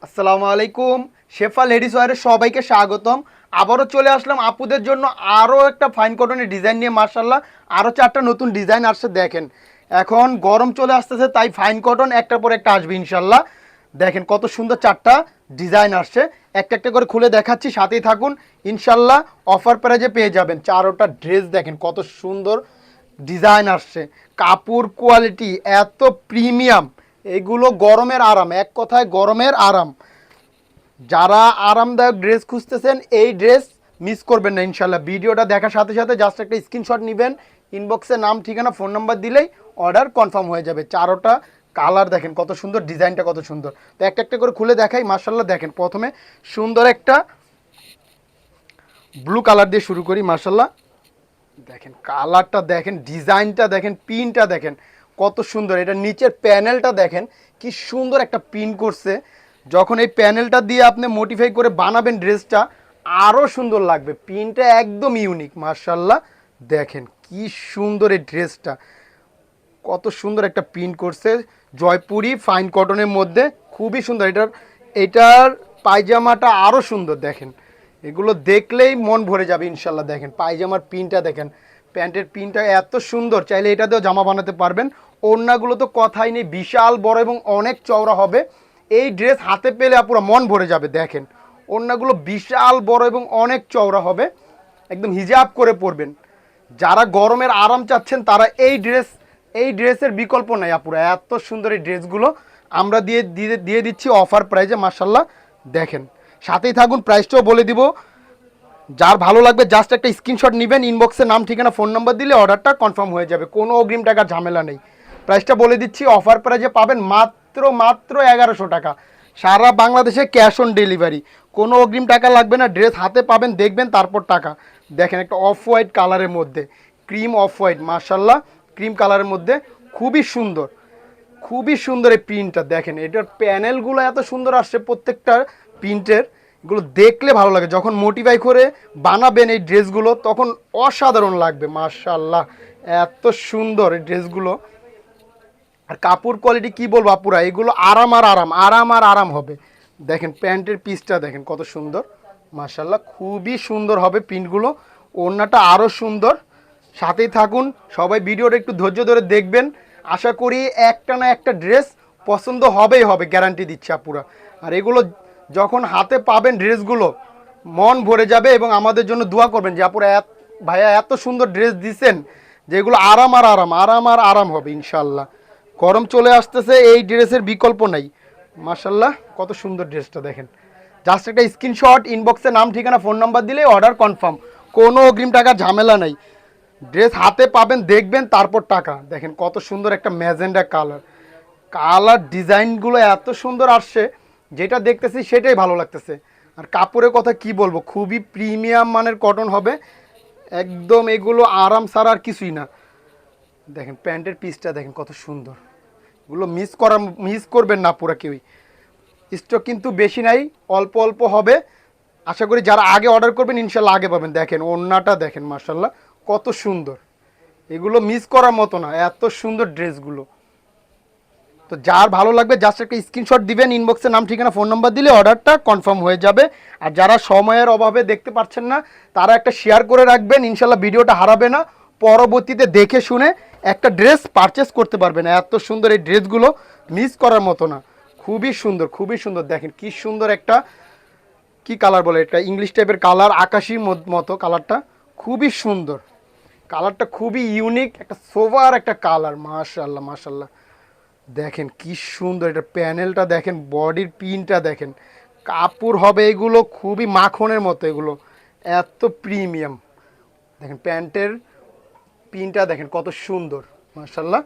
আসসালামু আলাইকুম। শেফা লেডিস ওয়্যারে সবাইকে স্বাগতম। আবারও চলে আসলাম আপুদের জন্য আরও একটা ফাইন কটনের ডিজাইন নিয়ে। মার্শাল্লাহ, আরও 4টা নতুন ডিজাইন আসছে। দেখেন, এখন গরম চলে আসতেছে, তাই ফাইন কটন একটার পর একটা আসবে ইনশাল্লাহ। দেখেন কত সুন্দর 4টা ডিজাইন আসছে, একটা একটা করে খুলে দেখাচ্ছি, সাথেই থাকুন ইনশাল্লাহ। অফার প্রাইজে পেয়ে যাবেন 4টা ড্রেস। দেখেন কত সুন্দর ডিজাইন আসছে, কাপড় কোয়ালিটি এত প্রিমিয়াম, এগুলো গরমের আরাম, এক কথায় গরমের আরাম। যারা আরামদায়ক ড্রেস খুঁজতেছেন এই ড্রেস মিস করবেন না ইনশাল্লাহ। ভিডিওটা দেখার সাথে সাথে জাস্ট একটা স্ক্রিনশট নেবেন, ইনবক্সে নাম ঠিকানা ফোন নাম্বার দিলেই অর্ডার কনফার্ম হয়ে যাবে। 4টা কালার দেখেন কত সুন্দর, ডিজাইনটা কত সুন্দর। তো একটা একটা করে খুলে দেখাই। মার্শাল্লাহ দেখেন, প্রথমে সুন্দর একটা ব্লু কালার দিয়ে শুরু করি। মার্শাল্লাহ দেখেন কালারটা, দেখেন ডিজাইনটা, দেখেন পিনটা দেখেন কত সুন্দর। এটা নিচের প্যানেলটা দেখেন কি সুন্দর একটা পিন করছে। যখন এই প্যানেলটা দিয়ে আপনি মডিফাই করে বানাবেন ড্রেসটা আরও সুন্দর লাগবে। পিনটা একদম ইউনিক। মার্শাল্লাহ দেখেন কি সুন্দর এই ড্রেসটা, কত সুন্দর একটা প্রিন্ট করছে জয়পুরি ফাইন কটনের মধ্যে, খুবই সুন্দর। এটার পায়জামাটা আরও সুন্দর। দেখেন এগুলো দেখলেই মন ভরে যাবে ইনশাল্লাহ। দেখেন পায়জামার প্রিন্টটা দেখেন, প্যান্টের প্রিন্টটা এত সুন্দর, চাইলে এটা দিয়েও জামা বানাতে পারবেন। ওড়নাগুলো তো কথাই নেই, বিশাল বড় এবং অনেক চওড়া হবে। এই ড্রেস হাতে পেলে পুরো মন ভরে যাবে। দেখেন ওড়নাগুলো বিশাল বড় এবং অনেক চওড়া হবে, একদম হিজাব করে পরবেন। যারা গরমের আরাম চাচ্ছেন তারা এই ড্রেসের বিকল্প নাই আপুরা। এত সুন্দর এই ড্রেসগুলো আমরা দিয়ে দিচ্ছি অফার প্রাইজে। মার্শাল্লাহ দেখেন, সাথেই থাকুন, প্রাইসটাও বলে দিব। যার ভালো লাগবে জাস্ট একটা স্ক্রিনশট নেবেন, ইনবক্সে নাম ঠিকানা ফোন নাম্বার দিলে অর্ডারটা কনফার্ম হয়ে যাবে, কোনো অগ্রিম টাকার ঝামেলা নেই। প্রাইসটা বলে দিচ্ছি, অফার প্রাইজে পাবেন মাত্র 1100 টাকা, সারা বাংলাদেশে ক্যাশ অন ডেলিভারি, কোনো অগ্রিম টাকা লাগবে না। ড্রেস হাতে পাবেন, দেখবেন, তারপর টাকা। দেখেন একটা অফ হোয়াইট কালারের মধ্যে, ক্রিম অফ হোয়াইট, মার্শাল্লাহ ক্রিম কালারের মধ্যে খুবই সুন্দর, খুবই সুন্দর এই প্রিন্টটা। দেখেন এটার প্যানেলগুলো এত সুন্দর আসছে, প্রত্যেকটা প্রিন্টের এগুলো দেখলে ভালো লাগে। যখন মোটিফাই করে বানাবেন এই ড্রেসগুলো তখন অসাধারণ লাগবে। মার্শাল্লাহ এত সুন্দর এই ড্রেসগুলো, আর কাপড় কোয়ালিটি কি বলবো আপুরা, এগুলো আরাম আর আরাম, আরাম আর আরাম হবে। দেখেন প্যান্টের পিসটা দেখেন কত সুন্দর, মার্শাল্লাহ খুবই সুন্দর হবে প্রিন্টগুলো। ওড়নাটা আরও সুন্দর। সাথেই থাকুন সবাই, ভিডিওটা একটু ধৈর্য ধরে দেখবেন। আশা করি একটা না একটা ড্রেস পছন্দ হবেই হবে, গ্যারান্টি দিচ্ছি আপুরা। আর এগুলো যখন হাতে পাবেন ড্রেসগুলো মন ভরে যাবে, এবং আমাদের জন্য দোয়া করবেন যে আপুরা ভাইয়া এত সুন্দর ড্রেস দিছেন, যেগুলো আরাম আর আরাম, আরাম আর আরাম হবে ইনশাল্লাহ। গরম চলে আসতেছে, এই ড্রেসের বিকল্প নাই। মার্শাল্লাহ কত সুন্দর ড্রেসটা দেখেন। জাস্ট একটা স্ক্রিনশট, ইনবক্সে নাম ঠিকানা ফোন নাম্বার দিলে অর্ডার কনফার্ম, কোনো অগ্রিম টাকার ঝামেলা নাই। ড্রেস হাতে পাবেন, দেখবেন, তারপর টাকা। দেখেন কত সুন্দর একটা ম্যাজেন্ডা কালার, কালার ডিজাইনগুলো এত সুন্দর আসছে, যেটা দেখতেছি সেটাই ভালো লাগতেছে। আর কাপড়ের কথা কি বলবো, খুবই প্রিমিয়াম মানের কটন হবে একদম, এগুলো আরাম ছাড়া আর কিছুই না। দেখেন প্যান্টের পিসটা দেখেন কত সুন্দর, এগুলো মিস করবেন না পুরা কেউই। স্টক কিন্তু বেশি নাই, অল্প অল্প হবে। আশা করি যারা আগে অর্ডার করবেন ইনশাল্লাহ আগে পাবেন। দেখেন ওড়নাটা দেখেন মার্শাল্লাহ কত সুন্দর, এগুলো মিস করার মতো না, এত সুন্দর ড্রেসগুলো। তো যার ভালো লাগবে জাস্ট একটা স্ক্রিনশট দিবেন, ইনবক্সে নাম ঠিকানা ফোন নাম্বার দিলে অর্ডারটা কনফার্ম হয়ে যাবে। আর যারা সময়ের অভাবে দেখতে পাচ্ছেন না তারা একটা শেয়ার করে রাখবেন, ইনশাল্লাহ ভিডিওটা হারাবে না, পরবর্তীতে দেখে শুনে একটা ড্রেস পারচেস করতে পারবেন। এত সুন্দর এই ড্রেসগুলো মিস করার মতো না, খুবই সুন্দর, খুবই সুন্দর। দেখেন কি সুন্দর একটা, কি কালার বলে এটা, ইংলিশ টাইপের কালার, আকাশির মতো কালারটা, খুবই সুন্দর কালারটা, খুবই ইউনিক একটা সোভার একটা কালার। মাশাআল্লাহ মাশাআল্লাহ দেখেন কি সুন্দর, এটা প্যানেলটা দেখেন, বডির পিনটা দেখেন, কাপড় হবে এগুলো খুবই মাখনের মতো, এগুলো এত প্রিমিয়াম। দেখেন প্যান্টের পিনটা দেখেন কত সুন্দর, মাশাআল্লাহ।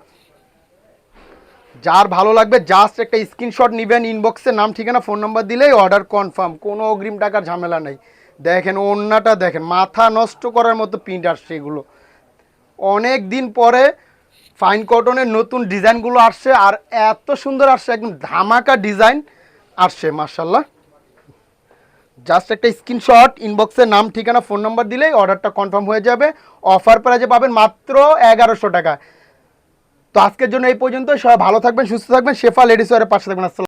যার ভালো লাগবে জাস্ট একটা স্ক্রিনশট নেবেন, ইনবক্সে নাম ঠিকানা ফোন নাম্বার দিলেই অর্ডার কনফার্ম, কোনো অগ্রিম টাকার ঝামেলা নেই। দেখেন ওড়নাটা দেখেন, মাথা নষ্ট করার মতো প্রিন্ট আসছে এগুলো। অনেক দিন পরে ফাইন কটনের নতুন ডিজাইনগুলো আসছে, আর এত সুন্দর আসছে, একদম ধামাকা ডিজাইন আসছে মার্শাল্লাহ। জাস্ট একটা স্ক্রিনশট, ইনবক্সে নাম ঠিকানা ফোন নাম্বার দিলেই অর্ডারটা কনফার্ম হয়ে যাবে। অফার প্রাইজে পাবেন মাত্র 1100 টাকা। তো আজকের জন্য এই পর্যন্ত, সবাই ভালো থাকবেন, সুস্থ থাকবেন, শেফা লেডিস ওয়্যারের পাশে থাকবেন। আসসালাম।